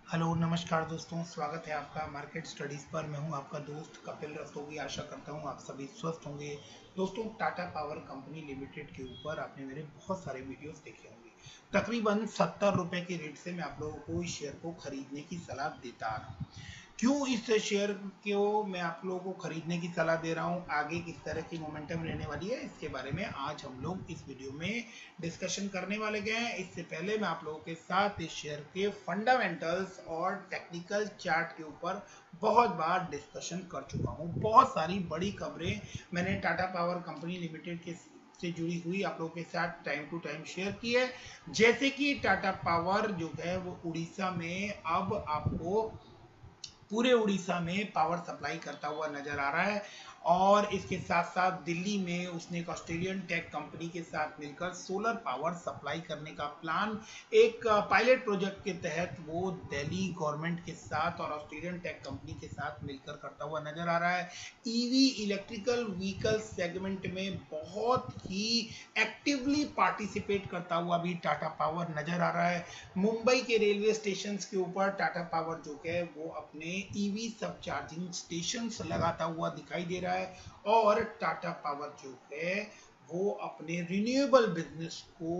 Hello नमस्कार दोस्तों, स्वागत है आपका मार्केट स्टडीज पर। मैं हूं आपका दोस्त कपिल रस्तोगी। आशा करता हूं आप सभी स्वस्थ होंगे। दोस्तों, टाटा पावर कंपनी लिमिटेड के ऊपर आपने मेरे बहुत सारे वीडियोस देखे होंगे। तकरीबन 70 रुपए के रेट से मैं आप लोगों को इस शेयर को खरीदने की सलाह देता आ रहा हूं। क्यों इस शेयर को मैं आप लोगों को खरीदने की सलाह दे रहा हूं, आगे किस तरह की मोमेंटम रहने वाली है, इसके बारे में आज हम लोग इस वीडियो में डिस्कशन करने वाले गए हैं। इससे पहले मैं आप लोगों के साथ इस शेयर के फंडामेंटल्स और टेक्निकल चार्ट के ऊपर बहुत बार डिस्कशन कर चुका हूं। बहुत सारी बड़ी खबरें मैंने टाटा पावर कंपनी लिमिटेड के से जुड़ी हुई आप लोगों के साथ टाइम टू टाइम शेयर की है। जैसे कि टाटा पावर जो है वो उड़ीसा में अब आपको पूरे उड़ीसा में पावर सप्लाई करता हुआ नजर आ रहा है। और इसके साथ साथ दिल्ली में उसने एक ऑस्ट्रेलियन टेक कंपनी के साथ मिलकर सोलर पावर सप्लाई करने का प्लान, एक पायलट प्रोजेक्ट के तहत वो दिल्ली गवर्नमेंट के साथ और ऑस्ट्रेलियन टेक कंपनी के साथ मिलकर करता हुआ नजर आ रहा है। ईवी इलेक्ट्रिकल व्हीकल सेगमेंट में बहुत ही एक्टिवली पार्टिसिपेट करता हुआ भी टाटा पावर नजर आ रहा है। मुंबई के रेलवे स्टेशन के ऊपर टाटा पावर जो है वो अपने ईवी सब चार्जिंग स्टेशन लगाता हुआ दिखाई दे रहा है। और टाटा पावर जो है वो अपने रिन्यूएबल बिजनेस को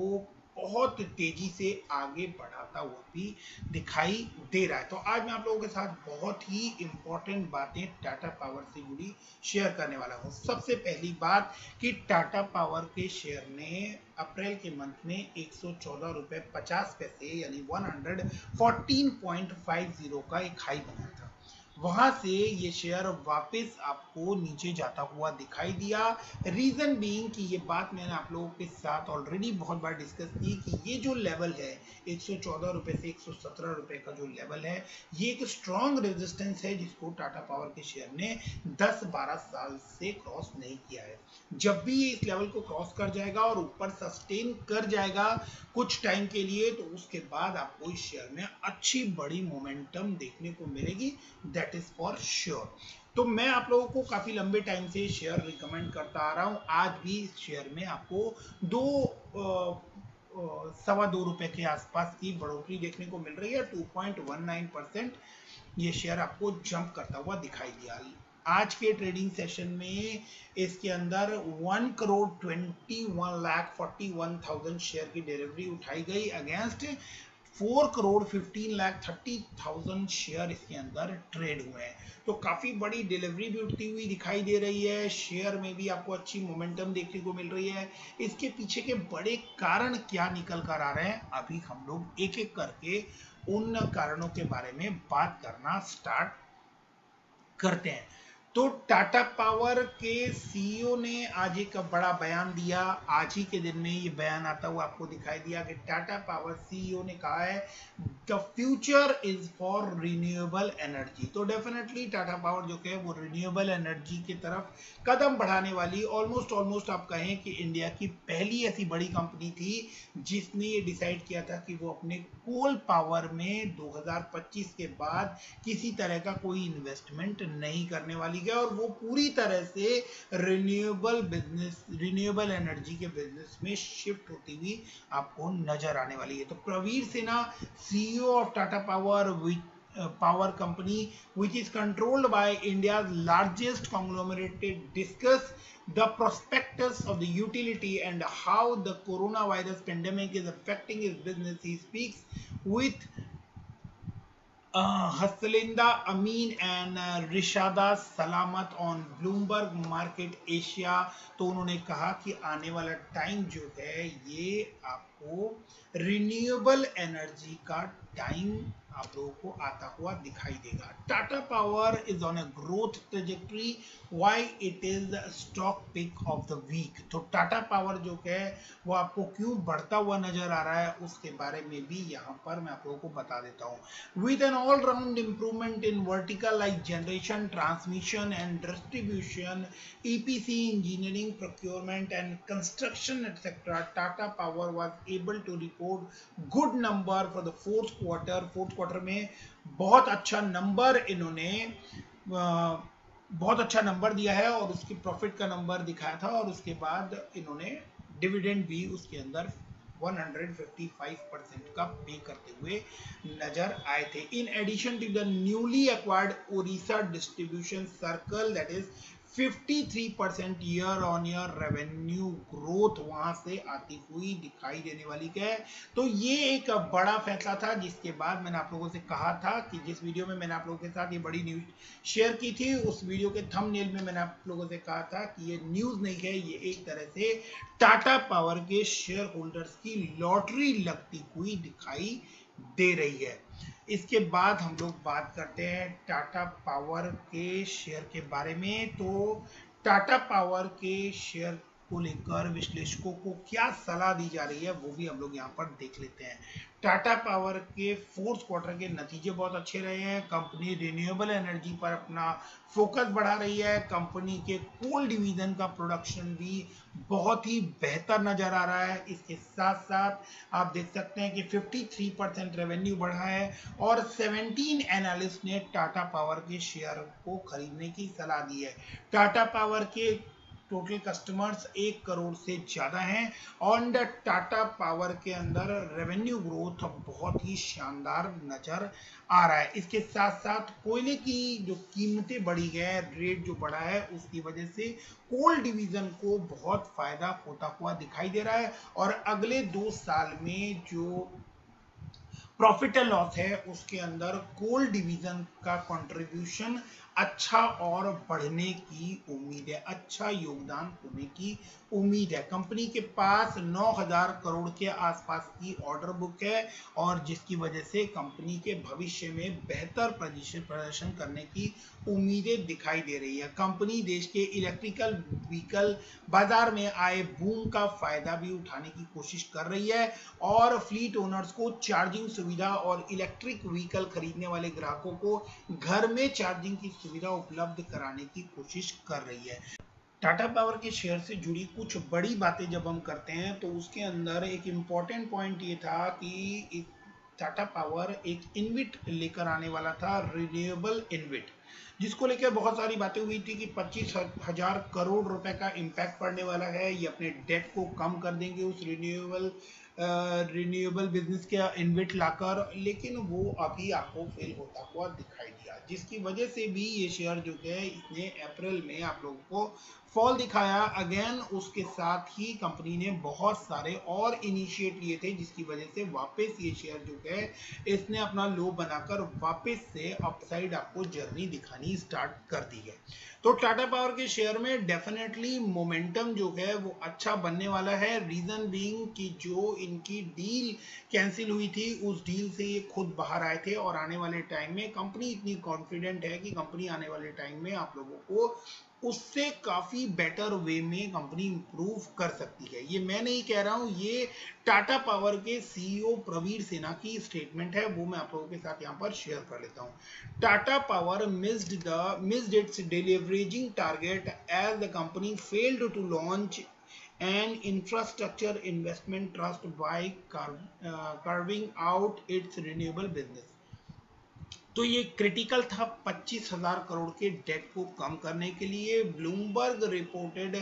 बहुत तेजी से आगे बढ़ाता हुआ भी दिखाई दे रहा है। तो आज मैं आप लोगों के साथ बहुत ही इंपॉर्टेंट बातें टाटा पावर से जुड़ी शेयर करने वाला हूं। सबसे पहली बात कि टाटा पावर के शेयर ने अप्रैल के मंथ में 114 रुपए 50 पैसे यानी 114.50 का एक हाई बना था। वहां से ये शेयर वापस आपको नीचे जाता हुआ दिखाई दिया। रीजन बीइंग कि ये बात मैंने आप लोगों के साथ ऑलरेडी बहुत बार डिस्कस की कि ये जो लेवल है 114 रुपए से 117 रुपए का जो लेवल है, ये एक स्ट्रॉन्ग रेजिस्टेंस है जिसको टाटा पावर के शेयर ने 10-12 साल से क्रॉस नहीं किया है। जब भी ये इस लेवल को क्रॉस कर जाएगा और ऊपर सस्टेन कर जाएगा कुछ टाइम के लिए, तो उसके बाद आपको इस शेयर में अच्छी बड़ी मोमेंटम देखने को मिलेगी, दैट इज फॉर श्योर। तो मैं आप लोगों को काफी लंबे टाइम से शेयर रिकमेंड करता आ रहा हूं। आज भी इस शेयर में आपको दो ₹2.25 के आसपास की बढ़ोतरी देखने को मिल रही है। 2.19% ये शेयर आपको जंप करता हुआ दिखाई दिया। आज के ट्रेडिंग सेशन में इसके अंदर 1,21,41,000 शेयर की डिलीवरी उठाई गई अगेंस्ट 4,15,30,000 शेयर इसके अंदर ट्रेड हुए हैं। तो काफी बड़ी डिलीवरी भी उठती हुई दिखाई दे रही है। शेयर में भी आपको अच्छी मोमेंटम देखने को मिल रही है। इसके पीछे के बड़े कारण क्या निकल कर आ रहे हैं, अभी हम लोग एक एक करके उन कारणों के बारे में बात करना स्टार्ट करते हैं। तो टाटा पावर के सीईओ ने आज एक बड़ा बयान दिया। आज ही के दिन में ये बयान आता हुआ आपको दिखाई दिया कि टाटा पावर सीईओ ने कहा है the future is for renewable energy. तो डेफिनेटली टाटा पावर जो है वो रिन्यूएबल एनर्जी की तरफ कदम बढ़ाने वाली, ऑलमोस्ट आप कहें कि इंडिया की पहली ऐसी बड़ी कंपनी थी जिसने ये डिसाइड किया था कि वो अपने कोल पावर में 2025 के बाद किसी तरह का कोई इन्वेस्टमेंट नहीं करने वाली है और वो पूरी तरह से रिन्यूएबल एनर्जी के बिजनेस में शिफ्ट होती हुई आपको नजर आने वाली है। तो Pravir Sinha, CEO of Tata power power company which is controlled by India's largest conglomerate, discuss the prospectus of the utility and how the coronavirus pandemic is affecting his business. He speaks with Haslinda Amin and रिशादा सलामत on Bloomberg market Asia. तो उन्होंने कहा कि आने वाला time जो है ये आपको रिन्यूएबल एनर्जी का टाइम आप लोगों को आता हुआ दिखाई देगा। Tata power is on a growth trajectory, why it is stock pick of the week. तो टाटा पावर जो है वो आपको क्यों बढ़ता हुआ नजर आ रहा है उसके बारे में भी यहाँ पर मैं आप लोगों को बता देता हूँ। With an all-round improvement in vertical like generation, transmission and distribution, EPC, engineering, procurement and construction, etc., Tata Power was able to report good number for the fourth quarter. Fourth quarter में बहुत अच्छा number इन्होंने बहुत अच्छा number दिया है और उसकी प्रॉफिट का नंबर दिखाया था और उसके बाद इन्होंने डिविडेंड भी उसके अंदर 155% का पे करते हुए नजर आए थे। In addition to the newly acquired Odisha distribution circle, that is 53% year on year revenue growth वहां से आती हुई दिखाई देने वाली है। तो ये एक बड़ा फैसला था, जिसके बाद मैंने आप लोगों से कहा था कि जिस वीडियो में मैंने आप लोगों के साथ ये बड़ी न्यूज शेयर की थी, उस वीडियो के थंबनेल में मैंने आप लोगों से कहा था कि ये न्यूज नहीं है, ये एक तरह से टाटा पावर के शेयर होल्डर्स की लॉटरी लगती हुई दिखाई दे रही है। इसके बाद हम लोग बात करते हैं टाटा पावर के शेयर के बारे में। तो टाटा पावर के शेयर को लेकर विश्लेषकों को क्या सलाह दी जा रही है वो भी हम लोग यहाँ पर देख लेते हैं। टाटा पावर के फोर्थ क्वार्टर के नतीजे बहुत अच्छे रहे हैं। कंपनी रिन्यूएबल एनर्जी पर अपना फोकस बढ़ा रही है। कंपनी के कोल डिवीजन का प्रोडक्शन भी बहुत ही बेहतर नजर आ रहा है। इसके साथ साथ आप देख सकते हैं कि 53% रेवेन्यू बढ़ा है और 17 एनालिस्ट ने टाटा पावर के शेयर को खरीदने की सलाह दी है। टाटा पावर के टोटल कस्टमर्स 1 करोड़ से ज्यादा हैं और टाटा पावर के अंदर रेवेन्यू ग्रोथ बहुत ही शानदार नजर आ रहा है। इसके साथ साथ कोयले की जो कीमतें बढ़ी है, रेट जो बढ़ा है, उसकी वजह से कोल डिवीजन को बहुत फायदा होता हुआ दिखाई दे रहा है और अगले 2 साल में जो प्रॉफिट एंड लॉस है उसके अंदर कोल डिवीजन का कंट्रीब्यूशन अच्छा और बढ़ने की उम्मीद है, अच्छा योगदान होने की उम्मीद है। कंपनी के पास 9,000 करोड़ के आसपास की ऑर्डर बुक है और जिसकी वजह से कंपनी के भविष्य में बेहतर प्रदर्शन करने की उम्मीदें दिखाई दे रही है। कंपनी देश के इलेक्ट्रिकल व्हीकल बाजार में आए बूम का फायदा भी उठाने की कोशिश कर रही है और फ्लीट ओनर्स को चार्जिंग सुविधा और इलेक्ट्रिक व्हीकल खरीदने वाले ग्राहकों को घर में चार्जिंग की सुविधा उपलब्ध कराने की कोशिश कर रही है। टाटा पावर के शेयर से जुड़ी कुछ बड़ी बातें जब हम करते हैं तो उसके अंदर एक इम्पॉर्टेंट पॉइंट ये था कि टाटा पावर एक इनविट लेकर आने वाला था, रिन्यूएबल इनविट, जिसको लेकर बहुत सारी बातें हुई थी कि 25,000 करोड़ रुपए का इम्पैक्ट पड़ने वाला है। ये अपने डेट को कम कर देंगे उस रिन्यूएबल बिजनेस के इन्वेट लाकर, लेकिन वो अभी आपको फेल होता हुआ दिखाई दिया, जिसकी वजह से भी ये शेयर जो है इसने अप्रैल में आप लोगों को फॉल दिखाया अगेन। उसके साथ ही कंपनी ने बहुत सारे और इनिशिएट लिए थे, जिसकी वजह से वापस ये शेयर जो है इसने अपना लो बनाकर वापस से अपसाइड आपको जर्नी दिखानी स्टार्ट कर दी है। तो टाटा पावर के शेयर में डेफिनेटली मोमेंटम जो है वो अच्छा बनने वाला है। रीजन बीइंग कि जो इनकी डील कैंसिल हुई थी उस डील से ये खुद बाहर आए थे और आने वाले टाइम में कंपनी इतनी कॉन्फिडेंट है कि कंपनी आने वाले टाइम में आप लोगों को उससे काफी बेटर वे में कंपनी इंप्रूव कर सकती है। ये मैं नहीं कह रहा हूं, ये टाटा पावर के सीईओ प्रवीर सिन्हा की स्टेटमेंट है, वो मैं आप लोगों के साथ यहां पर शेयर कर लेता हूं। Tata power missed its deleveraging target as the company failed to launch an infrastructure investment trust by carving out its renewable business। तो ये क्रिटिकल था 25,000 करोड़ के डेट को कम करने के लिए। Bloomberg reported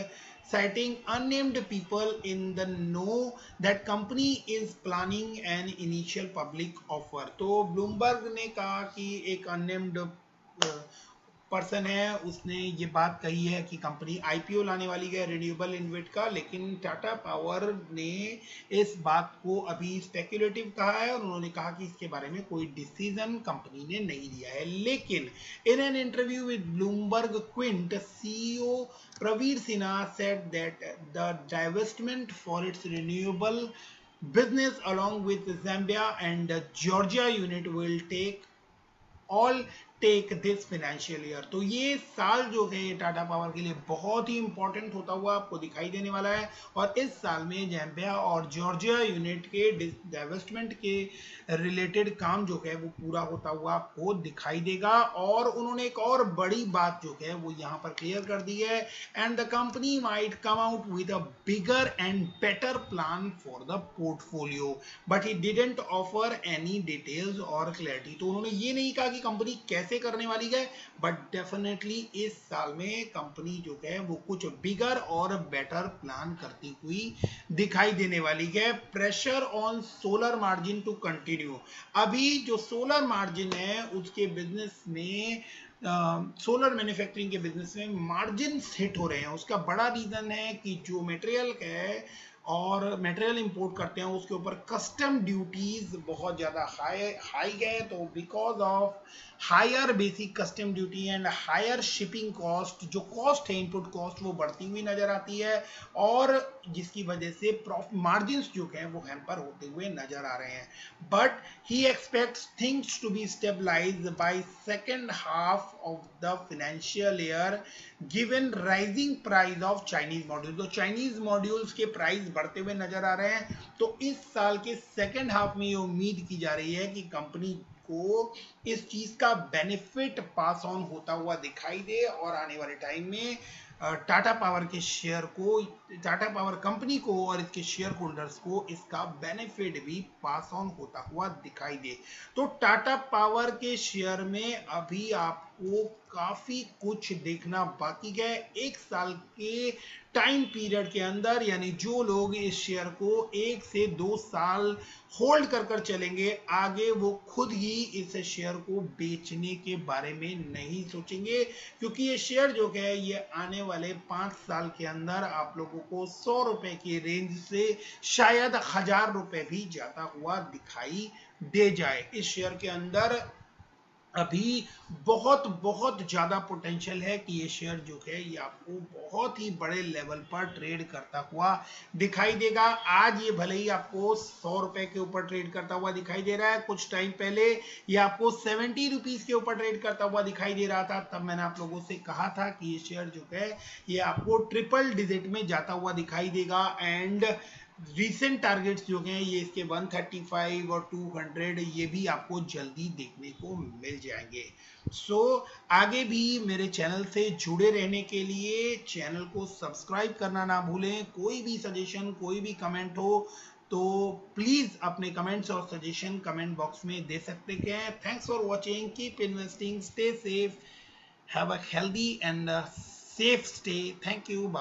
citing unnamed people in the know that company is planning an initial public offer। तो Bloomberg ने कहा कि एक unnamed पर्सन है, उसने ये बात कही है कि कंपनी आईपीओ लाने वाली है रिन्यूएबल इन्वेट का, लेकिन टाटा पावर ने इस बात को अभी स्पेक्युलेटिव कहा है और उन्होंने कहा कि इसके बारे में कोई डिसीजन कंपनी ने नहीं लिया है। लेकिन in an interview with Bloomberg Quint, CEO Pravir Sinha said that the divestment for its renewable business along with Zambia and Georgia unit will take this financial year. तो ये साल जो है टाटा पावर के लिए बहुत ही इंपॉर्टेंट होता हुआ आपको दिखाई देने वाला है और इस साल में जैम्बिया और जॉर्जिया यूनिट के डाइवेस्टमेंट के रिलेटेड काम जो है वो पूरा होता हुआ आपको दिखाई देगा। और उन्होंने एक और बड़ी बात जो है वो यहाँ पर क्लियर कर दी है, and the company might come out with a bigger and better plan for the portfolio but he didn't offer any details और क्लैरिटी। तो उन्होंने ये नहीं कहा कि कंपनी कैसे कैसे करने वाली है, बट डेफिनेटली इस साल में कंपनी जो है वो कुछ बिगर और बेटर प्लान करती हुई दिखाई देने वाली है। Pressure on solar margin to continue. अभी जो सोलर मार्जिन है उसके बिजनेस में, सोलर मैन्युफैक्चरिंग के बिजनेस में मार्जिन हिट हो रहे हैं। उसका बड़ा रीजन है कि जो मटेरियल है और मटेरियल इंपोर्ट करते हैं उसके ऊपर कस्टम ड्यूटीज बहुत ज़्यादा हाई है। तो because of higher basic custom duty and higher shipping cost, जो कॉस्ट है इनपुट कॉस्ट वो बढ़ती हुई नजर आती है, और जिसकी वजह से प्रॉफिट मार्जिन्स जो है वो हैम्पर होते हुए नजर आ रहे हैं। But he expects things to be stabilised by second half of the financial year given rising price of Chinese module. तो चाइनीज मॉड्यूल्स के प्राइस बढ़ते हुए नजर आ रहे हैं। तो इस साल के सेकेंड हाफ में ये उम्मीद की जा रही है कि कंपनी को इस चीज का बेनिफिट पास ऑन होता हुआ दिखाई दे, और आने वाले टाइम में टाटा पावर के शेयर को, टाटा पावर कंपनी को और इसके शेयर होल्डर्स को इसका बेनिफिट भी पास ऑन होता हुआ दिखाई दे। तो टाटा पावर के शेयर में अभी आपको काफी कुछ देखना बाकी है। एक साल के टाइम पीरियड के अंदर, यानी जो लोग इस शेयर को 1 से 2 साल होल्ड कर कर चलेंगे, आगे वो खुद ही इस शेयर को बेचने के बारे में नहीं सोचेंगे, क्योंकि ये शेयर जो है ये आने वाले 5 साल के अंदर आप लोगों को 100 रुपए की रेंज से शायद 1000 रुपए भी जाता हुआ दिखाई दे जाए। इस शेयर के अंदर अभी बहुत बहुत ज्यादा पोटेंशियल है कि ये शेयर जो है ये आपको बहुत ही बड़े लेवल पर ट्रेड करता हुआ दिखाई देगा। आज ये भले ही आपको 100 रुपए के ऊपर ट्रेड करता हुआ दिखाई दे रहा है, कुछ टाइम पहले ये आपको 70 रुपीज के ऊपर ट्रेड करता हुआ दिखाई दे रहा था। तब मैंने आप लोगों से कहा था कि ये शेयर जो है ये आपको ट्रिपल डिजिट में जाता हुआ दिखाई देगा, एंड रीसेंट टारगेट्स जो हैं ये इसके 135 और 200 ये भी आपको जल्दी देखने को मिल जाएंगे। सो आगे भी मेरे चैनल से जुड़े रहने के लिए चैनल को सब्सक्राइब करना ना भूलें। कोई भी सजेशन, कोई भी कमेंट हो तो प्लीज अपने कमेंट्स और सजेशन कमेंट बॉक्स में दे सकते हैं। Thanks for watching, keep investing, stay safe, have a healthy and safe stay. Thank you.